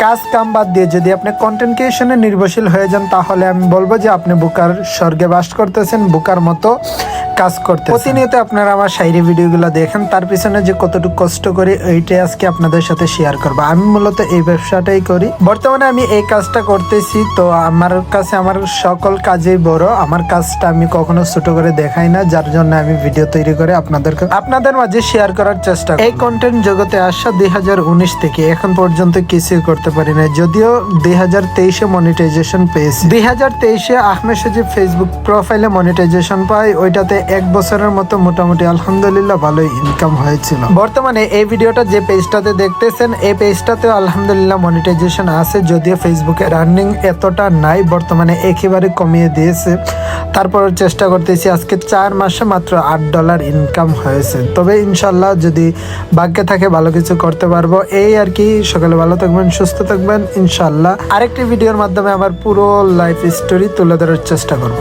কাজ কাম বাদ দিয়ে যদি আপনি কন্টেন্ট ক্রিয়েশনে নির্ভরশীল হয়ে যান, তাহলে আমি বলবো যে আপনি বুকার স্বর্গে বাস করতেছেন, বুকার মতো কাজ করতে। প্রতিনিয়ত আপনারা আমার শায়রি ভিডিওগুলো দেখেন, তার পিছনে যে কতটুকু কষ্ট করি এইটাই আজকে আপনাদের সাথে শেয়ার করবো। আমি মূলত এই ব্যবসাটাই করি, বর্তমানে আমি এই কাজটা করতেছি। তো আমার কাছে আমার সকল কাজেই বড়, আমার কাজটা আমি কখনো ছোট করে দেখাই না, যার জন্য আমি ভিডিও তৈরি করে আপনাদের মাঝে শেয়ার করার চেষ্টা করি। এই কন্টেন্ট জগতে আসা 2019 থেকে এখন পর্যন্ত কিছুই করতে পারি না, যদিও 2023-এ মনিটাইজেশন পেয়েছি। 2023-এ আহমেদ সজীব ফেসবুক প্রোফাইলে মনিটাইজেশন পাই, ওইটাতে 1 বছরের মতো মোটামুটি আলহামদুলিল্লাহ ভালোই ইনকাম হয়েছিল। বর্তমানে এই ভিডিওটা যে পেজটাতে দেখতেছেন, এই পেজটাতে আলহামদুলিল্লাহ মনিটাইজেশন আছে, যদিও ফেসবুকে রানিং এতটা নাই, বর্তমানে একেবারে কমিয়ে দিয়েছে। তারপর চেষ্টা করতেছি, আজকে 4 মাসে মাত্র $8 ইনকাম হয়েছে। তবে ইনশাল্লাহ যদি ভাগ্যে থাকে ভালো কিছু করতে পারবো, এই আর কি। সকালে ভালো থাকবেন, সুস্থ থাকবেন ইনশাল্লাহ। আরেকটি ভিডিওর মাধ্যমে আমার পুরো লাইফ স্টোরি তুলে ধরার চেষ্টা করব।